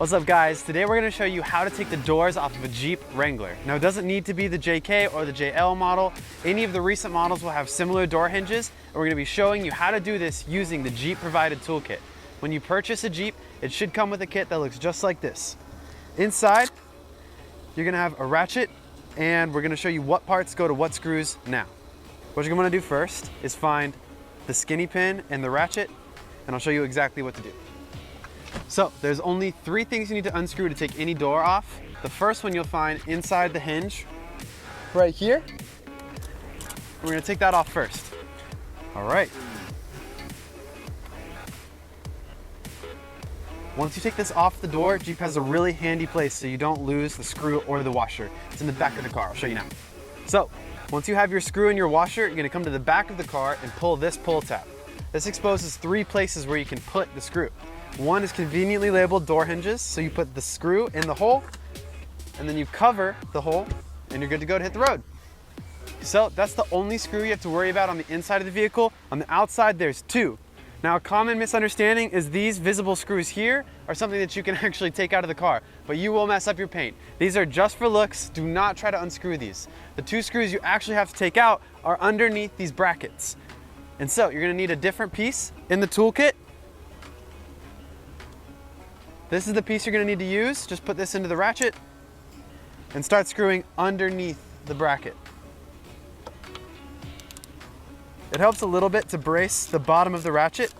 What's up guys? Today we're going to show you how to take the doors off of a Jeep Wrangler. Now it doesn't need to be the JK or the JL model. Any of the recent models will have similar door hinges, and we're going to be showing you how to do this using the Jeep provided toolkit. When you purchase a Jeep, it should come with a kit that looks just like this. Inside, you're going to have a ratchet, and we're going to show you what parts go to what screws now. What you're going to do first is find the skinny pin and the ratchet, and I'll show you exactly what to do. So there's only 3 things you need to unscrew to take any door off. The first one you'll find inside the hinge right here. We're going to take that off first. All right. Once you take this off the door, Jeep has a really handy place so you don't lose the screw or the washer. It's in the back of the car. I'll show you now. So once you have your screw and your washer, you're going to come to the back of the car and pull this pull tab. This exposes 3 places where you can put the screw. One is conveniently labeled door hinges, so you put the screw in the hole, and then you cover the hole, and you're good to go to hit the road. So that's the only screw you have to worry about on the inside of the vehicle. On the outside, there's 2. Now, a common misunderstanding is these visible screws here are something that you can actually take out of the car, but you will mess up your paint. These are just for looks. Do not try to unscrew these. The 2 screws you actually have to take out are underneath these brackets. And so you're gonna need a different piece in the toolkit. This is the piece you're going to need to use. Just put this into the ratchet and start screwing underneath the bracket. It helps a little bit to brace the bottom of the ratchet.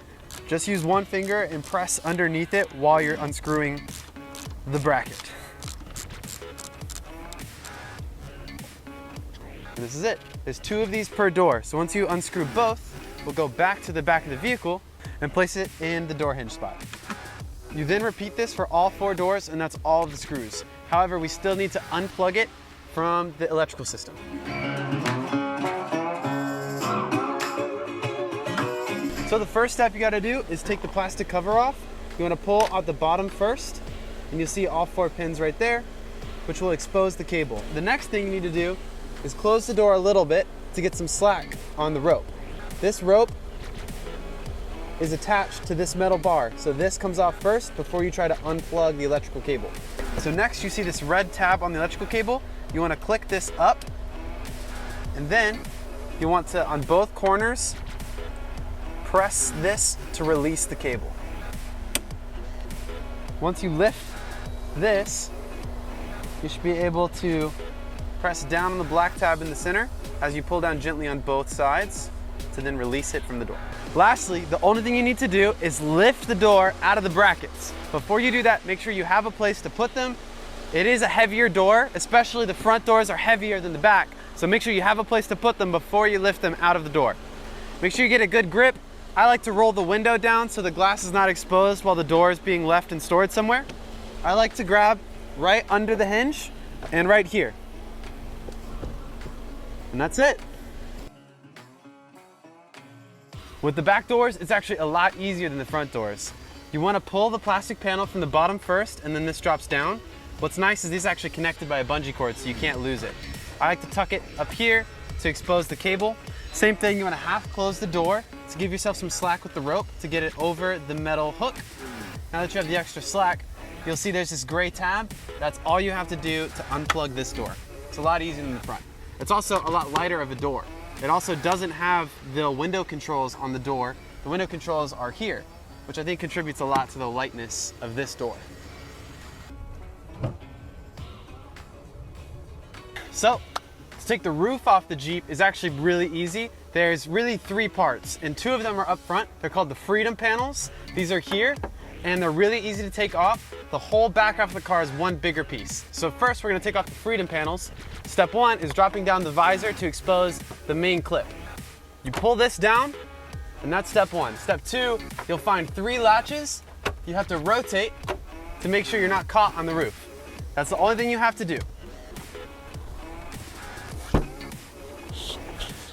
Just use one finger and press underneath it while you're unscrewing the bracket. And this is it. There's 2 of these per door. So once you unscrew both, we'll go back to the back of the vehicle and place it in the door hinge spot. You then repeat this for all 4 doors, and that's all of the screws. However, we still need to unplug it from the electrical system. So the first step you gotta do is take the plastic cover off. You wanna pull out the bottom first, and you'll see all 4 pins right there, which will expose the cable. The next thing you need to do is close the door a little bit to get some slack on the rope. This rope is attached to this metal bar. So this comes off first before you try to unplug the electrical cable. So next you see this red tab on the electrical cable. You want to click this up, and then you want to, on both corners, press this to release the cable. Once you lift this, you should be able to press down on the black tab in the center as you pull down gently on both sides to then release it from the door. Lastly, the only thing you need to do is lift the door out of the brackets. Before you do that, make sure you have a place to put them. It is a heavier door, especially the front doors are heavier than the back, so make sure you have a place to put them before you lift them out of the door. Make sure you get a good grip. I like to roll the window down so the glass is not exposed while the door is being left and stored somewhere. I like to grab right under the hinge and right here. And that's it. With the back doors, it's actually a lot easier than the front doors. You want to pull the plastic panel from the bottom first, and then this drops down. What's nice is these are actually connected by a bungee cord, so you can't lose it. I like to tuck it up here to expose the cable. Same thing, you want to half close the door to give yourself some slack with the rope to get it over the metal hook. Now that you have the extra slack, you'll see there's this gray tab. That's all you have to do to unplug this door. It's a lot easier than the front. It's also a lot lighter of a door. It also doesn't have the window controls on the door. The window controls are here, which I think contributes a lot to the lightness of this door. So, to take the roof off the Jeep is actually really easy. There's really 3 parts, and 2 of them are up front. They're called the freedom panels. These are here, and they're really easy to take off. The whole back half of the car is one bigger piece. So first we're gonna take off the freedom panels. Step 1 is dropping down the visor to expose the main clip. You pull this down, and that's step 1. Step 2, you'll find 3 latches. You have to rotate to make sure you're not caught on the roof. That's the only thing you have to do.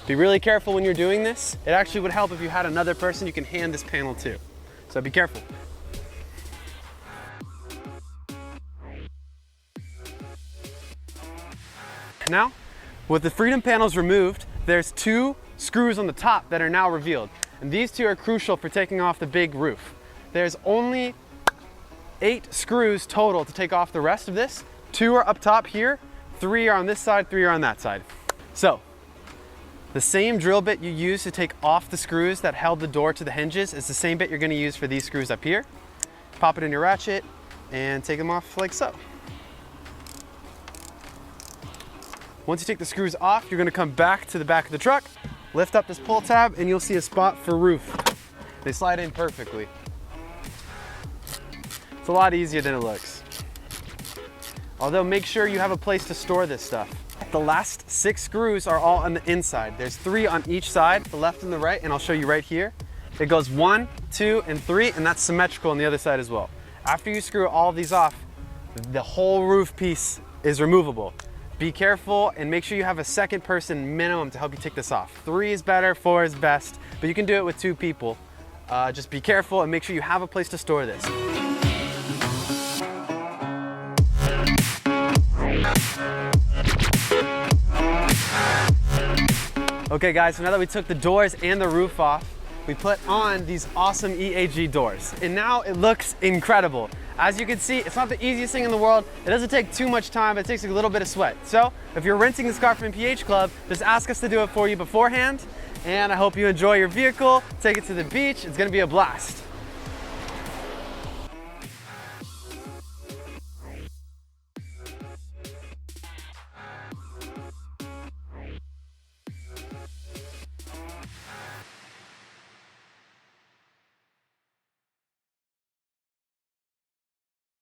Be really careful when you're doing this. It actually would help if you had another person you can hand this panel to. So be careful. Now, with the freedom panels removed, there's 2 screws on the top that are now revealed. And these 2 are crucial for taking off the big roof. There's only 8 screws total to take off the rest of this. 2 are up top here, 3 are on this side, 3 are on that side. So, the same drill bit you use to take off the screws that held the door to the hinges is the same bit you're gonna use for these screws up here. Pop it in your ratchet and take them off like so. Once you take the screws off, you're gonna come back to the back of the truck, lift up this pull tab, and you'll see a spot for roof. They slide in perfectly. It's a lot easier than it looks. Although make sure you have a place to store this stuff. The last 6 screws are all on the inside. There's 3 on each side, the left and the right, and I'll show you right here. It goes 1, 2, and 3, and that's symmetrical on the other side as well. After you screw all of these off, the whole roof piece is removable. Be careful and make sure you have a second person minimum to help you take this off. 3 is better, 4 is best, but you can do it with 2 people. Just be careful and make sure you have a place to store this. Okay guys, so now that we took the doors and the roof off, we put on these awesome EAG doors. And now it looks incredible. As you can see, it's not the easiest thing in the world. It doesn't take too much time, but it takes a little bit of sweat. So if you're renting this car from PH Club, just ask us to do it for you beforehand. And I hope you enjoy your vehicle, take it to the beach. It's gonna be a blast.